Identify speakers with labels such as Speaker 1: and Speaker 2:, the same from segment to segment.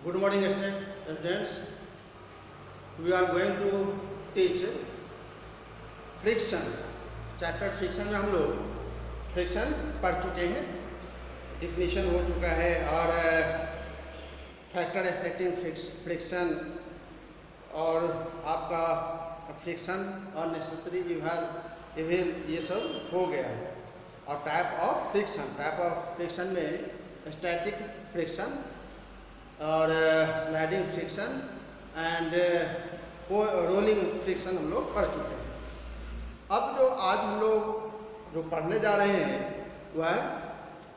Speaker 1: Good morning, students. We are going to teach friction. Chapter friction में हम लोग friction पढ़ चुके हैं, डिफिनीशन हो चुका है और फैक्टर अफेक्टिंग फ्रिक्शन और आपका फ्रिक्शन और नेसेसरी इवेल ये सब हो गया है. और टाइप ऑफ फ्रिक्शन में स्टैटिक फ्रिक्शन और sliding friction and rolling friction हम लोग पढ़ चुके हैं. अब जो आज हम लोग जो पढ़ने जा रहे हैं वह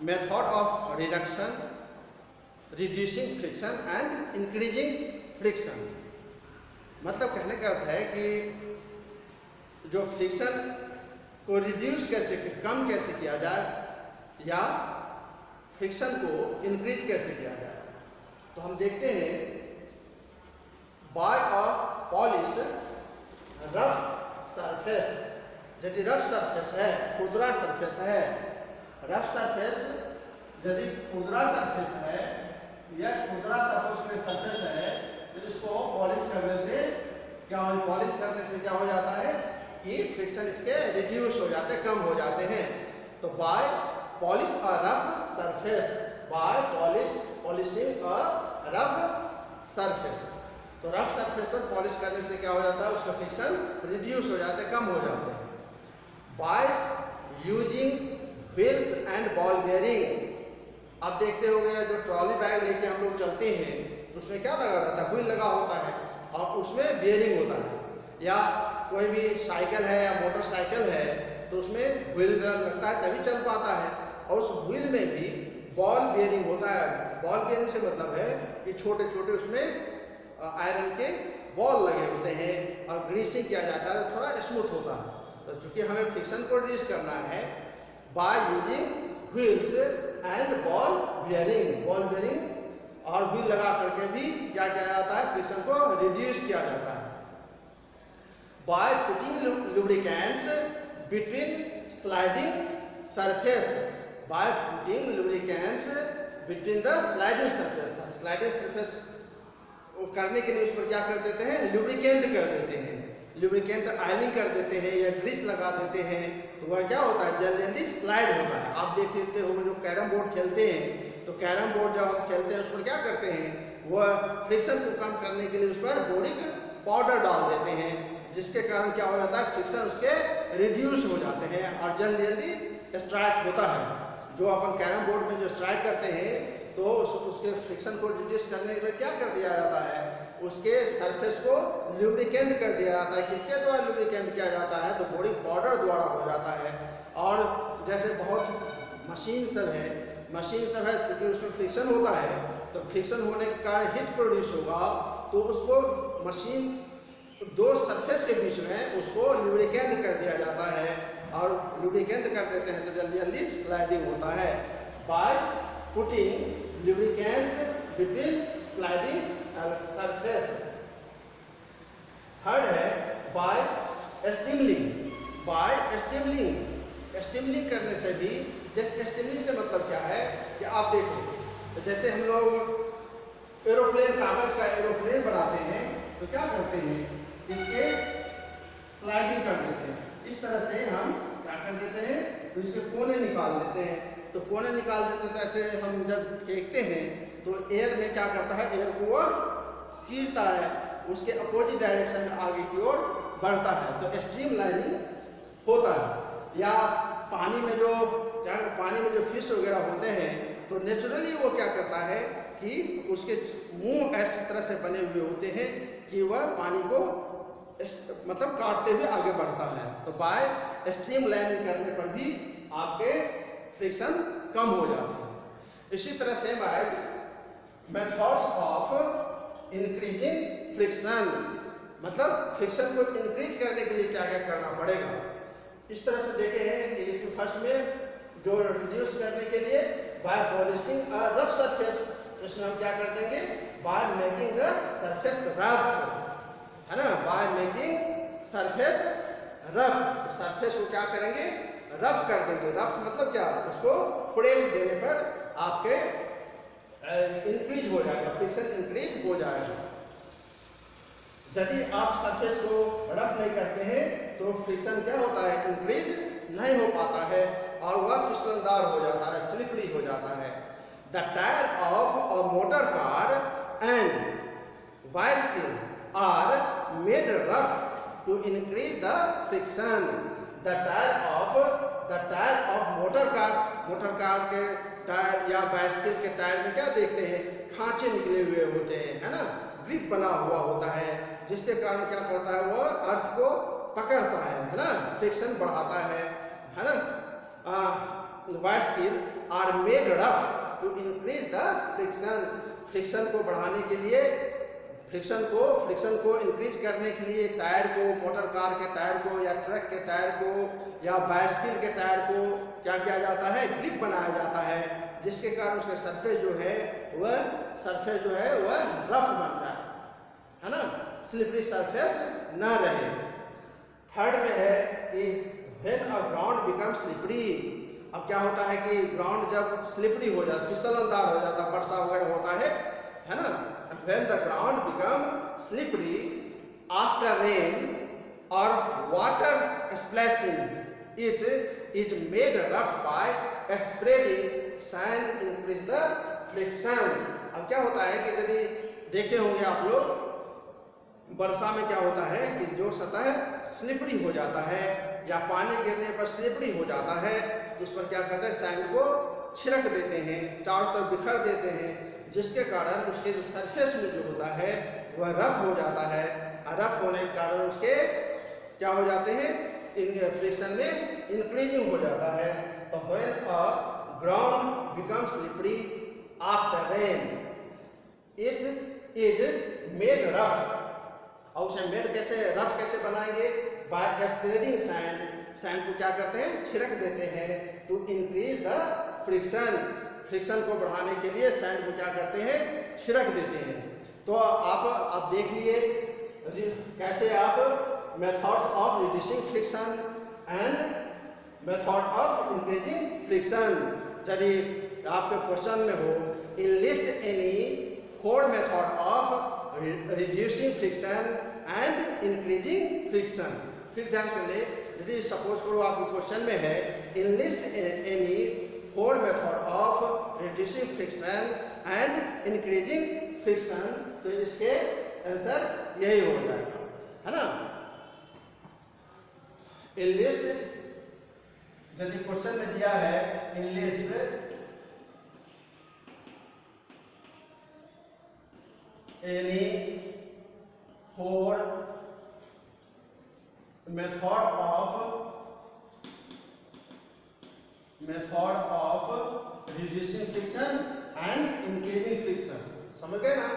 Speaker 1: method of reduction, reducing friction and increasing friction. मतलब कहने का अर्थ है कि जो फ्रिक्शन को रिड्यूस कैसे, कम कैसे किया जाए या फ्रिक्शन को इंक्रीज कैसे किया जाए. तो हम देखते हैं बाय अ पॉलिश रफ सरफेस. यदि रफ सरफेस है, खुरदरा सरफेस है, रफ सरफेस यदि खुरदरा सरफेस है या खुरदरा सरफेस है तो इसको पॉलिश करने से क्या हो जाता है कि फ्रिक्शन इसके रिड्यूस हो जाते हैं, कम हो जाते हैं. तो by polish a rough surface, by polishing a rough surface. तो रफ सरफेस पर पॉलिश करने से क्या हो जाता है, उसका फ्रिक्शन रिड्यूस हो जाते हैं, कम हो जाते हैं. By using wheels and ball bearing. आप देखते होंगे जो ट्रॉली बैग लेके हम लोग चलते हैं उसमें क्या लगा रहता है, व्हील लगा होता है और उसमें बेयरिंग होता है. या कोई भी साइकिल है या मोटरसाइकिल है तो उसमें व्हील लगता है तभी चल पाता है. और उस व्हील में भी बॉल बेयरिंग होता है. बॉल बेयरिंग से मतलब है कि छोटे छोटे उसमें आयरन के बॉल लगे होते हैं और ग्रीसिंग किया जाता है तो थोड़ा स्मूथ होता है. तो चूंकि हमें फ्रिक्शन को रिड्यूस करना है by using wheels and ball bearing और व्हील लगा करके भी क्या किया जाता है, फ्रिक्शन को रिड्यूस किया जाता है. By putting lubricants between sliding surface, by putting lubricants between the sliding surface करने के लिए उस पर क्या कर देते हैं, लुब्रिकेंट कर देते हैं. लुब्रिकेंट ऑयलिंग कर देते हैं या ग्रीस लगा देते हैं तो वह क्या होता है, जल्दी स्लाइड होता है. आप देख लेते हो जो कैरम बोर्ड खेलते हैं तो कैरम बोर्ड जब हम खेलते हैं उस पर क्या करते हैं, वह फ्रिक्शन को कम करने के लिए उस पर बोरिक पाउडर डाल देते हैं जिसके कारण क्या हो जाता है, फ्रिक्शन उसके रिड्यूस हो जाते हैं और जल्दी स्ट्राइक होता है. जो अपन कैरम बोर्ड में जो स्ट्राइक करते हैं तो उसके फ्रिक्शन को रिड्यूस करने के लिए क्या कर दिया जाता है, उसके सरफेस को लुब्रिकेंट कर दिया जाता है. किसके द्वारा लुब्रिकेंट किया जाता है, तो बोरिक पाउडर द्वारा हो जाता है. और जैसे बहुत मशीन सब है क्योंकि उसमें फ्रिक्शन होता है तो फ्रिक्शन होने के कारण हीट प्रोड्यूस होगा तो उसको मशीन दो सरफेस के बीच में उसको लुब्रिकेंट कर दिया जाता है और लुब्रिकेंट कर देते हैं तो जल्दी स्लाइडिंग होता है. By putting lubricants between sliding surface. Third है बाय स्टीमलिंग करने से भी. जैसे स्टीमलिंग से मतलब क्या है कि आप देखो जैसे हम लोग एरोप्लेन, कागज का एरोप्लेन बनाते हैं तो क्या करते हैं, इसके स्लाइडिंग कर देते हैं. इस तरह से हम क्या कर देते हैं, तो इसके कोने निकाल देते हैं. तो कोने निकाल देते हैं तो ऐसे हम जब फेंकते हैं तो एयर में क्या करता है, एयर को वह चीरता है, उसके अपोजिट डायरेक्शन में आगे की ओर बढ़ता है तो स्ट्रीम लाइनिंग होता है. या पानी में जो फिश वगैरह होते हैं तो नेचुरली वो क्या करता है कि उसके मुंह ऐसी तरह से बने हुए होते हैं कि वह पानी को मतलब काटते हुए आगे बढ़ता है. तो बाय स्ट्रीम लाइनिंग करने पर भी आपके फ्रिक्शन कम हो जाते हैं. इसी तरह से मेथड्स ऑफ इंक्रीजिंग फ्रिक्शन, मतलब फ्रिक्शन को इंक्रीज करने के लिए क्या क्या करना पड़ेगा. इस तरह से देखे हैं कि इसमें फर्स्ट में जो रिड्यूस करने के लिए by polishing a rough surface, इसमें हम क्या कर देंगे, by making the surface rough, है ना, by making surface rough. Surface को क्या करेंगे, रफ कर देंगे. रफ मतलब क्या, उसको फ्रेश देने पर आपके इंक्रीज हो जाएगा, फ्रिक्शन इंक्रीज हो जाएगा। यदि आप सरफेस को रफ नहीं करते हैं तो फ्रिक्शन क्या होता है, इंक्रीज नहीं हो पाता है और वह फिसलनदार हो जाता है, स्लिपरी हो जाता है। The tyre of a motor car and bicycle are made rough to increase the friction. The tyre of motor car के टायर या बाइसिकल के टायर में क्या देखते हैं, खांचे निकले हुए होते हैं, है ना, ग्रिप बना हुआ होता है, जिसके कारण क्या करता है, वो अर्थ को पकड़ता है ना, फ्रिक्शन बढ़ाता है ना। Bicycle are made rough to increase the friction. Friction को बढ़ाने के लिए, फ्रिक्शन को इंक्रीज करने के लिए टायर को, मोटर कार के टायर को या ट्रक के टायर को या बाइसिकल के टायर को क्या किया जाता है, ग्रिप बनाया जाता है, जिसके कारण उसका सरफेस जो है वह रफ बन जाए, है ना, स्लिपरी सरफेस ना रहे। थर्ड में है कि when a ground become slippery. अब क्या होता है कि ग्राउंड जब स्लिपरी हो जाता, फिसलनदार हो जाता, वर्षा वगैरह होता है ना। When the ground become slippery after rain और water splashing it is made rough by spreading sand increase the friction. अब क्या होता है कि यदि देखे होंगे आप लोग, वर्षा में क्या होता है कि जो सतह स्लिपरी हो जाता है या पानी गिरने पर स्लिपरी हो जाता है तो उस पर क्या करते हैं, सैंड को छिड़क देते हैं, चारों तरफ बिखर देते हैं, जिसके कारण उसके जो सरफेस में जो होता है वह रफ हो जाता है। रफ होने के कारण उसके क्या हो जाते हैं, फ्रिक्शन में इंक्रीजिंग हो जाता है। तो when a ground become slippery after rain it is made rough. और उसे मेड कैसे, रफ कैसे बनाएंगे, बाय स्प्रेडिंग सैंड को क्या करते हैं, छिड़क देते हैं, to increase the friction. Friction को बढ़ाने के लिए सैंड को क्या करते हैं, छिड़क देते हैं। तो आप देखिए कैसे आप methods of reducing friction and method of increasing friction. यदि आपके क्वेश्चन में हो, enlist any 4 method of reducing friction and increasing friction। फिर ध्यान से ले, यदि सपोज करो आपके क्वेश्चन में है enlist any 4 method of reducing friction and increasing friction, तो इसके आंसर यही हो जाएगा, है ना। enlist, यदि क्वेश्चन में दिया है enlist any 4 method of reducing friction and increasing friction। समझ गए ना।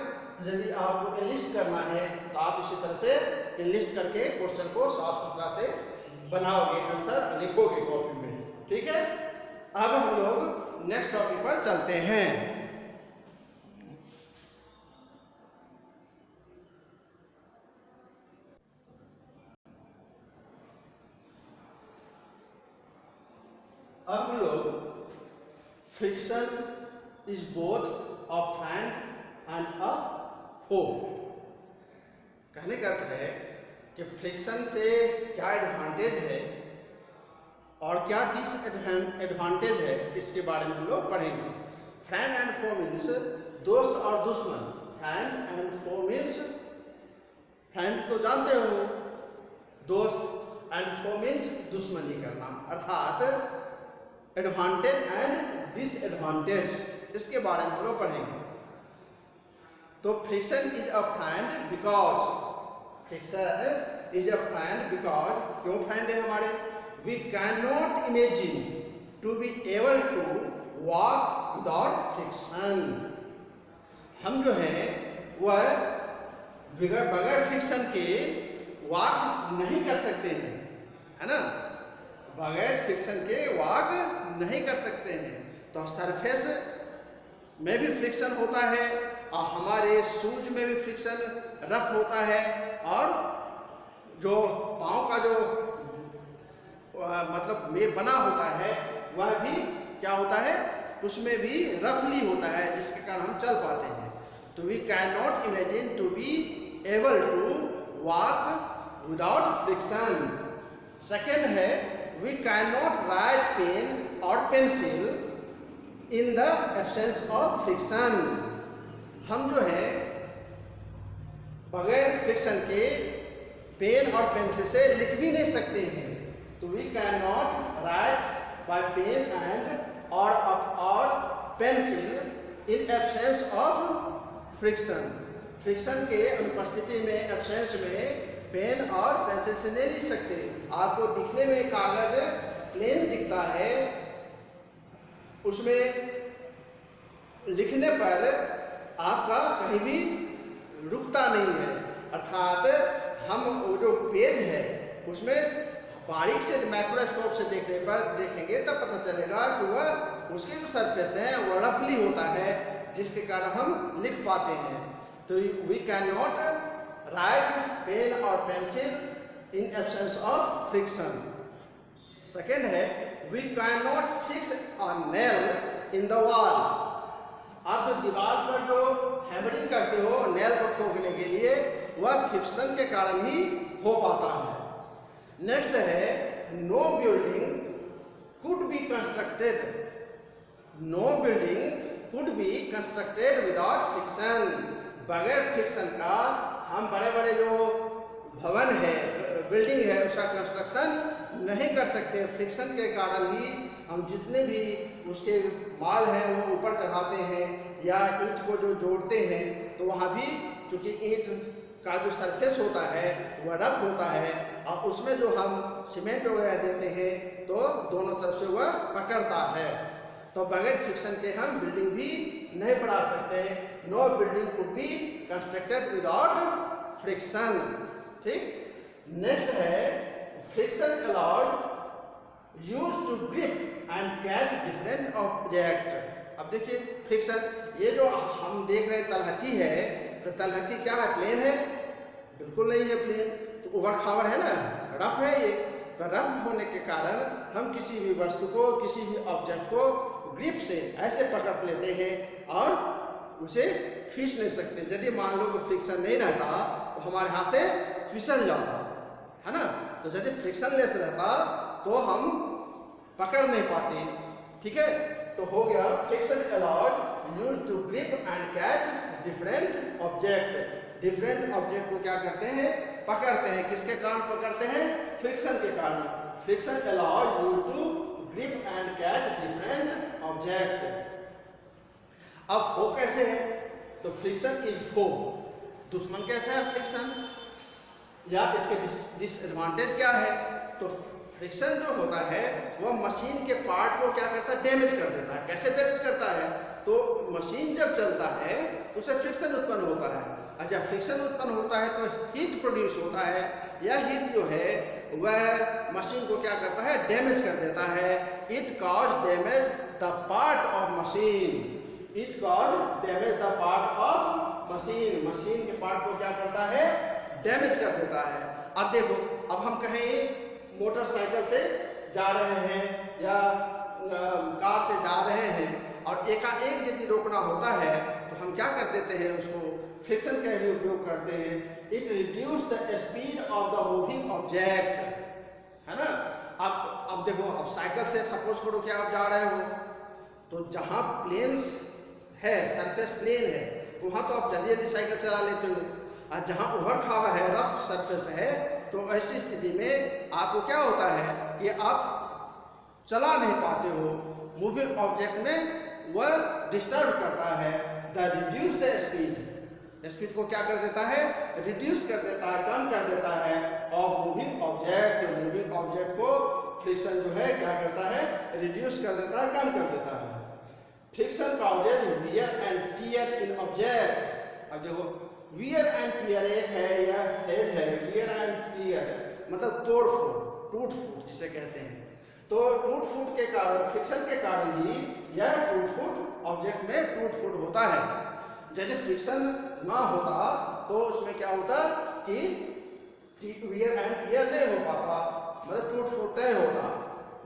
Speaker 1: यदि आपको एनलिस्ट करना है तो आप इसी तरह से एनलिस्ट करके क्वेश्चन को साफ सुथरा से बनाओगे, आंसर लिखोगे कॉपी में, ठीक है। अब हम लोग नेक्स्ट टॉपिक पर चलते हैं। अब हम लोग friction is both a friend and a foe. कहने का अर्थ है कि फ्रिक्शन से क्या एडवांटेज है और क्या डिसएडवांटेज है, इसके बारे में हम लोग पढ़ेंगे। फ्रेंड एंड फो मीन्स दोस्त और दुश्मन। Friend and foe means, friend तो जानते हो, दोस्त, एंड फो मीन्स दुश्मनी करना, अर्थात एडवांटेज एंड डिसएडवांटेज, इसके बारे में हम लोग पढ़ेंगे। तो friction is a friend because, friction is a friend because, क्यों फ्रेंड है हमारे, we can not imagine to be able to walk without friction. हम जो है वह बगैर फ्रिक्शन के वॉक नहीं कर सकते हैं, है ना, बगैर फ्रिक्शन के वॉक नहीं कर सकते हैं। तो सरफेस में भी फ्रिक्शन होता है और हमारे शूज में भी फ्रिक्शन रफ होता है, और जो पाँव का जो मतलब में बना होता है वह भी क्या होता है, उसमें भी रफली होता है, जिसके कारण हम चल पाते हैं। तो we can not imagine to be able to walk without friction. Second है we can not write pen और pencil in the absence of friction. हम जो है बगैर फ्रिक्शन के पेन और पेंसिल से लिख भी नहीं सकते हैं। तो we can not write by pen and और pencil in absence of friction. Friction के अनुपस्थिति में, एब्सेंस में पेन और पेंसिल से नहीं लिख सकते। आपको दिखने में कागज प्लेन दिखता है, उसमें लिखने पर आपका कहीं भी रुकता नहीं है, अर्थात हम वो जो पेज है उसमें बारीक से माइक्रोस्कोप से देखने पर देखेंगे तब पता चलेगा कि वह उसके जो सरफेस है वह रफली होता है, जिसके कारण हम लिख पाते हैं। तो we can not write pen और pencil in absence of friction. Second है we can not fix a nail in the wall. आप जो दीवार पर जो हैमरिंग करते हो नेल को ठोकने के लिए, वह फ्रिक्शन के कारण ही हो पाता है। नेक्स्ट है no building could be constructed, no building could be constructed without friction. बगैर फ्रिक्शन का हम बड़े बड़े जो भवन है, बिल्डिंग है, उसका कंस्ट्रक्शन नहीं कर सकते। फ्रिक्शन के कारण ही हम जितने भी उसके माल हैं वो ऊपर चढ़ाते हैं या ईंट को जो जोड़ते हैं, तो वहाँ भी चूँकि ईंट का जो सरफेस होता है वह रफ होता है और उसमें जो हम सीमेंट वगैरह देते हैं तो दोनों तरफ से वह पकड़ता है। तो बगैर फ्रिक्शन के हम बिल्डिंग भी नहीं बना सकते। No building could be constructed without friction. ठीक। नेक्स्ट है friction allowed use to grip and catch different object. अब देखिए फ्रिक्शन, ये जो हम देख रहे हैं तलहटी है, तो तलहटी क्या है, प्लेन है? बिल्कुल नहीं है प्लेन, तो उबड़ खाबड़ है ना, रफ है ये। तो रफ होने के कारण हम किसी भी वस्तु को, किसी भी ऑब्जेक्ट को ग्रिप से ऐसे पकड़ लेते हैं और उसे खींच नहीं सकते। यदि मान लो कि फ्रिक्शन नहीं रहता तो हमारे हाथ से फिसल जाता है ना। तो यदि फ्रिक्शन लेस रहता तो हम पकड़ नहीं पाते। ठीक है, तो हो गया friction allowed use to grip and catch different object. Different object को क्या करते हैं, पकड़ते हैं। किसके कारण पकड़ते हैं? फ्रिक्शन के कारण। Friction allowed use to grip and catch different object. अब फो कैसे है? तो फ्रिक्शन इज फो। दुश्मन कैसा है फ्रिक्शन, या इसके डिसएडवांटेज क्या है? तो फ्रिक्शन जो होता है वह मशीन के पार्ट को क्या करता है, डैमेज कर देता है। कैसे डैमेज करता है? तो मशीन जब चलता है उसे फ्रिक्शन उत्पन्न होता है। अच्छा, फ्रिक्शन उत्पन्न होता है तो हीट प्रोड्यूस होता है। यह हीट जो है वह मशीन को क्या करता है, डैमेज कर देता है। It cause damage the part of machine. It cause damage the part of machine. Machine के पार्ट को क्या करता है, डैमेज कर देता है। अब देखो, अब हम कहीं मोटरसाइकिल से जा रहे हैं या कार से जा रहे हैं और एकाएक यदि रोकना होता है तो हम क्या कर देते हैं, उसको फ्रिक्शन का ही उपयोग करते हैं। It reduce the speed of the moving object, है ना। अब देखो, अब साइकिल से सपोज करो कि आप जा रहे हो, तो जहाँ प्लेन्स है, सरफेस प्लेन है, वहाँ तो आप जल्दी जल्दी साइकिल चला लेते हो। और जहाँ उभड़ खाबड़ है, रफ सरफेस है, तो ऐसी स्थिति में आपको क्या होता है कि आप चला नहीं पाते हो। मूविंग ऑब्जेक्ट में वह डिस्टर्ब करता है। The reduce the speed, speed को क्या कर देता है, रिड्यूस कर देता है, कम कर देता है। और मूविंग ऑब्जेक्ट, मूविंग ऑब्जेक्ट को फ्रिक्शन जो है क्या करता है, रिड्यूस कर देता है, कम कर देता है। Friction causes wear and tear in object. अब देखो, वियर एंड टियर एक है, यह फ्रेज है। वियर एंड टियर मतलब तोड़ फोड़, टूट फूट जिसे कहते हैं। तो टूट फूट के कारण, फ्रिक्शन के कारण ही यह टूट फूट ऑब्जेक्ट में टूट फूट होता है। यदि फ्रिक्शन ना होता तो उसमें क्या होता कि वियर एंड टियर नहीं हो पाता, मतलब टूट फूट नहीं होता।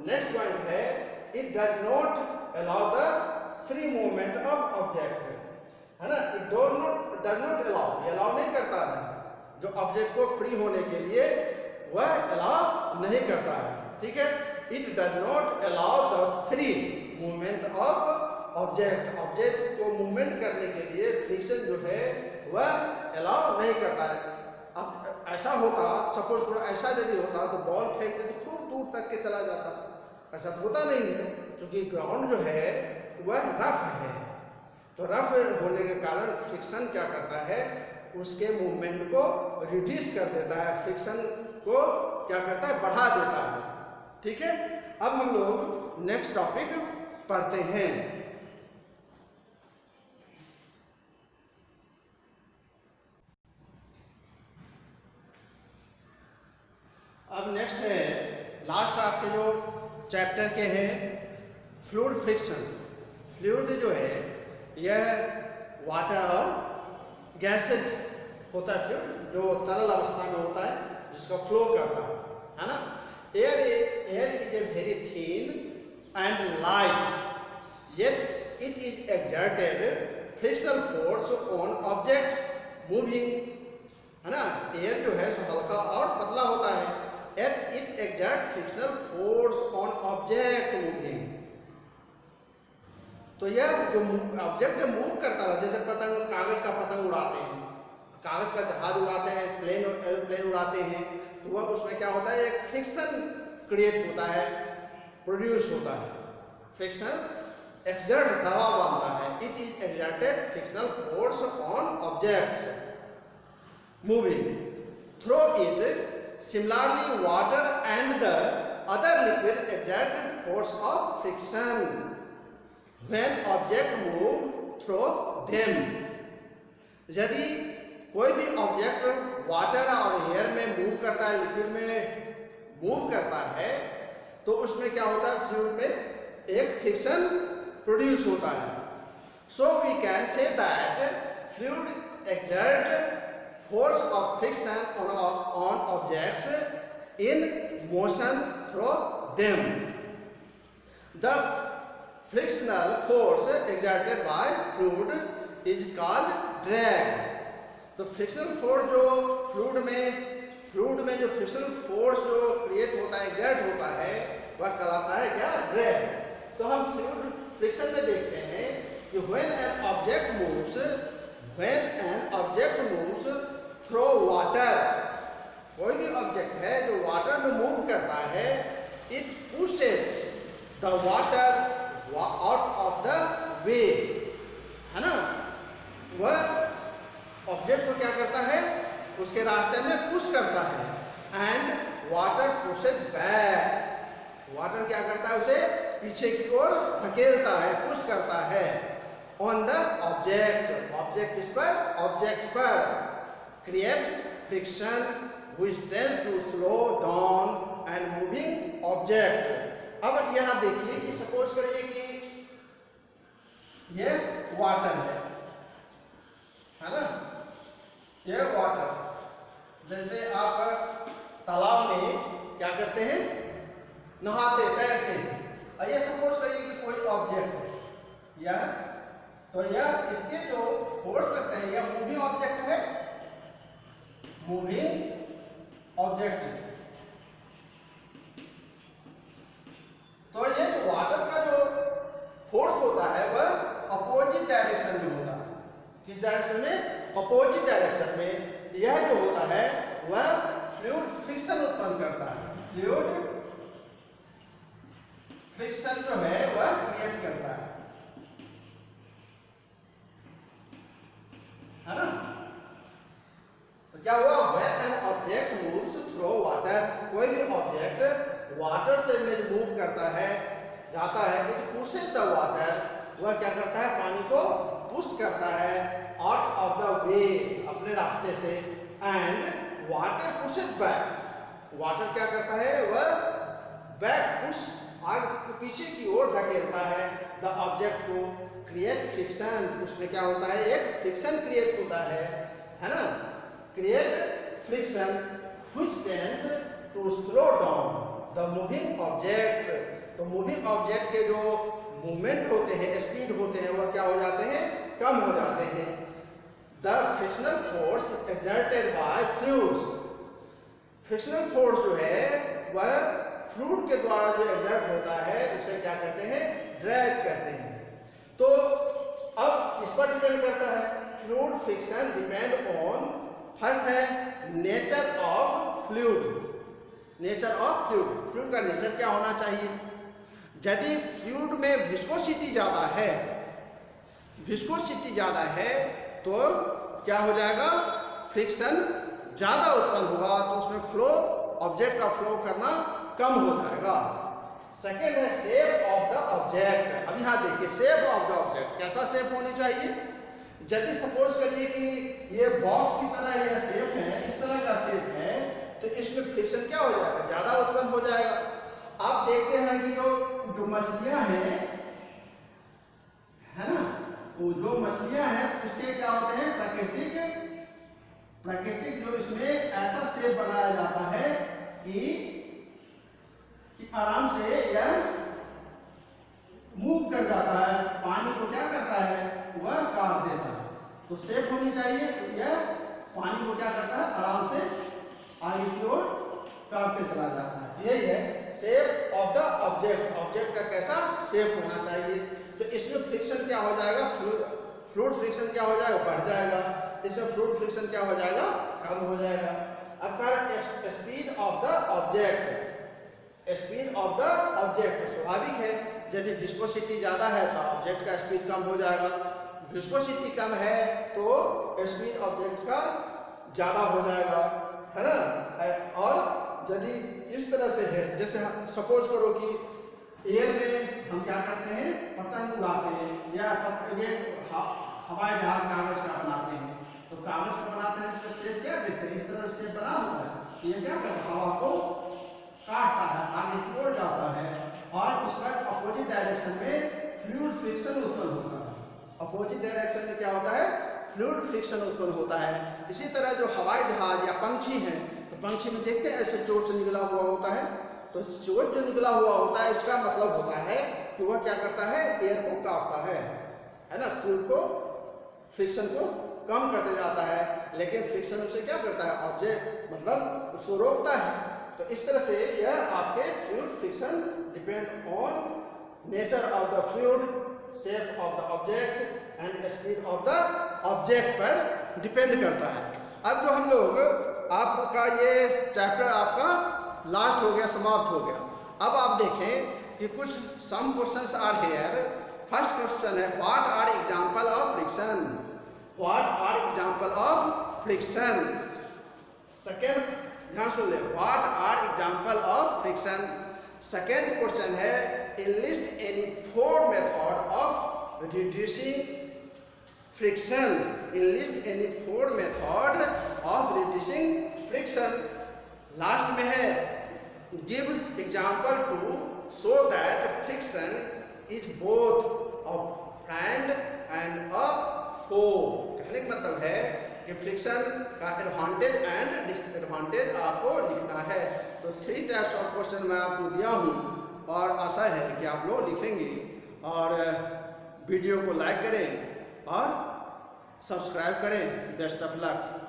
Speaker 1: नेक्स्ट पॉइंट है it does not allow the free movement of object, है ना। इट डज नॉट अलाउ, ये अलाउ नहीं करता है, जो ऑब्जेक्ट को फ्री होने के लिए वह अलाउ नहीं करता है, ठीक है। It does not allow the free movement of object, object को मूवमेंट करने के लिए फ्रिक्शन जो है वह अलाउ नहीं करता है। अब ऐसा होता, सपोज ऐसा यदि होता तो बॉल फेंकते तो खूब दूर तक के चला जाता, ऐसा तो होता नहीं है, क्योंकि ग्राउंड जो है वह रफ है। तो रफ होने के कारण फ्रिक्शन क्या करता है, उसके मूवमेंट को रिड्यूस कर देता है, फ्रिक्शन को क्या करता है, बढ़ा देता है, ठीक है। अब हम लोग नेक्स्ट टॉपिक पढ़ते हैं। अब नेक्स्ट है लास्ट आपके जो चैप्टर के हैं फ्लूइड फ्रिक्शन। फ्लूइड जो है यह वाटर और गैसेज होता है, फ्लूइड जो तरल अवस्था में होता है, जिसका फ्लो करता है ना। Air is a very thin and light, yet it is exerted frictional force on object moving, है ना। एयर जो है सो हल्का और पतला होता है, at it exert frictional force on object moving. तो यह जो ऑब्जेक्ट जब मूव करता है, जैसे पतंग, कागज का पतंग उड़ाते हैं, कागज का जहाज उड़ाते हैं, एरोप्लेन उड़ाते हैं, तो वह उसमें क्या होता है, एक फ्रिक्शन क्रिएट होता है, प्रोड्यूस होता है, फ्रिक्शन एक्सर्ट दबाव बनता है। It is exerted frictional force on objects moving through it. Similarly water and the other liquid exerted force of friction when object move through them। यदि कोई भी ऑब्जेक्ट वाटर और एयर में मूव करता है, लिक्विड में मूव करता है, तो उसमें क्या होता है, फ्लूइड में एक फ्रिक्शन प्रोड्यूस होता है। So we can say that fluid exert force of friction on objects in motion through them. The frictional force exerted by fluid is called drag। तो फ्रिक्शनल फोर्स जो फ्लूइड में जो frictional force जो create होता है, exert होता है, वह कहलाता है क्या, ड्रैग। तो हम फ्लूइड फ्रिक्शन में देखते हैं कि when an object moves through water, कोई भी ऑब्जेक्ट है जो वाटर में मूव करता है, it pushes the water out of the way, है ना। वह ऑब्जेक्ट को क्या करता है, उसके रास्ते में पुश करता है, and water pushes back, water क्या करता है, उसे पीछे की ओर धकेलता है, पुश करता है, ऑन द ऑब्जेक्ट, ऑब्जेक्ट इस पर, ऑब्जेक्ट पर, creates friction which tends to slow down and moving object. अब यहां देखिए कि सपोज करिए कि ये वाटर है ना, ये वाटर, जैसे आप तालाब में क्या करते हैं, नहाते तैरते हैं, और ये सपोज करिए कि कोई ऑब्जेक्ट है, या तो यह इसके जो फोर्स करते हैं, यह मूविंग ऑब्जेक्ट है, मूविंग ऑब्जेक्ट है। तो ये जो वाटर का जो फोर्स होता है वह अपोजिट डायरेक्शन में होता है। किस डायरेक्शन में, अपोजिट डायरेक्शन में। यह जो होता है वह फ्लूइड फ्रिक्शन उत्पन्न करता है, फ्लूइड फ्रिक्शन जो है वह क्रिएट करता है ना। तो क्या हुआ, when an object moves through water, कोई भी ऑब्जेक्ट वाटर से में मूव करता है, जाता है, इट पुशेस द वाटर, वह क्या करता है, पानी को पुश करता है आउट ऑफ द वे, अपने रास्ते से, and water pushes back, water क्या करता है, वह बैक पुश, आगे पीछे की ओर धकेलता है द ऑब्जेक्ट को, क्रिएट फ्रिक्शन, उसमें क्या होता है, एक फ्रिक्शन क्रिएट होता है ना, create friction which tends to slow down the moving object. तो मूविंग ऑब्जेक्ट के जो मूवमेंट होते हैं, स्पीड होते हैं, वह क्या हो जाते हैं, कम हो जाते हैं। The frictional force exerted by fluids, frictional force जो है वह फ्लूइड के द्वारा जो एक्सर्ट होता है उसे क्या कहते हैं, ड्रैग कहते हैं। तो अब इस पर डिपेंड करता है, fluid friction depend on, first है nature of fluid, nature of fluid, fluid का नेचर क्या होना चाहिए। यदि फ्लूइड में विस्कोसिटी ज़्यादा है, विस्कोसिटी ज़्यादा है तो क्या हो जाएगा, फ्रिक्शन ज़्यादा उत्पन्न होगा, तो उसमें फ्लो, ऑब्जेक्ट का फ्लो करना कम हो जाएगा। सेकेंड है शेप ऑफ द ऑब्जेक्ट। अब यहाँ देखिए शेप ऑफ द ऑब्जेक्ट, कैसा शेप होनी चाहिए। यदि सपोज करिए कि ये बॉक्स की तरह यह शेप है, इस तरह का शेप है, तो इसमें फ्रिक्शन क्या हो जाएगा, ज़्यादा उत्पन्न हो जाएगा। आप देखते हैं कि जो मछलियाँ हैं, है ना, वो जो मछलियाँ हैं उसके क्या होते हैं, प्राकृतिक जो इसमें ऐसा शेप बनाया जाता है कि आराम से यह मूव कर जाता है, पानी को क्या करता है, वह काट देता है। तो शेप होनी चाहिए, तो यह पानी को क्या करता है, आराम से आगे की ओर काटते चला जाता है। यही है shape of the object, object का कैसा शेप होना चाहिए। तो इसमें फ्रिक्शन क्या हो जाएगा, फ्लूइड फ्रिक्शन क्या हो जाएगा, बढ़ जाएगा, इसमें फ्लूइड फ्रिक्शन क्या हो जाएगा, कम हो जाएगा। अब speed of the object, speed of the object, स्वाभाविक है यदि विस्कोसिटी ज़्यादा है तो ऑब्जेक्ट का स्पीड कम हो जाएगा, विस्कोसिटी कम है तो स्पीड ऑब्जेक्ट का ज़्यादा हो जाएगा, है ना। और यदि इस तरह से है, जैसे सपोज करो कि एयर में हम क्या करते हैं, पतंग उड़ाते हैं, या ये हवाई जहाज कागज का बनाते हैं, तो कागज का बनाते हैं इसका शेप क्या देखते हैं, इस तरह से शेप बना होता है। ये क्या करता है, हवा को काटता है, आगे की ओर जाता है, और उसका अपोजिट डायरेक्शन में फ्लूइड फ्रिक्शन उत्पन्न होता है। अपोजिट डायरेक्शन में क्या होता है, फ्लूइड फ्रिक्शन उत्पन्न होता है। इसी तरह जो हवाई जहाज या पंछी हैं, तो पंछी में देखते हैं ऐसे चोट से निकला हुआ होता है, तो चोट जो निकला हुआ होता है इसका मतलब होता है कि वह क्या करता है, एयर को काटता है ना, फ्लूइड को, फ्रिक्शन को कम करते जाता है, लेकिन फ्रिक्शन उसे क्या करता है, ऑब्जेक्ट मतलब उसको रोकता है। तो इस तरह से यह आपके fluid friction depend on nature of the fluid, shape of the object and speed of the object पर डिपेंड करता है। अब जो हम लोग, आपका ये चैप्टर आपका लास्ट हो गया, समाप्त हो गया। अब आप देखें कि कुछ some questions are here. First question है what are example of friction, what are example of friction. Second, ध्यान सुन ले, what are example of friction. Second question है list any 4 method of reducing friction, list any 4 method of reducing friction. Last में है give example to show that friction is both a friend and a foe. कहने का मतलब है कि friction का advantage and disadvantage आपको लिखना है। तो 3 टाइप्स ऑफ क्वेश्चन मैं आपको दिया हूँ और आशा है कि आप लोग लिखेंगे। और वीडियो को लाइक करें और सब्सक्राइब करें। Best of luck.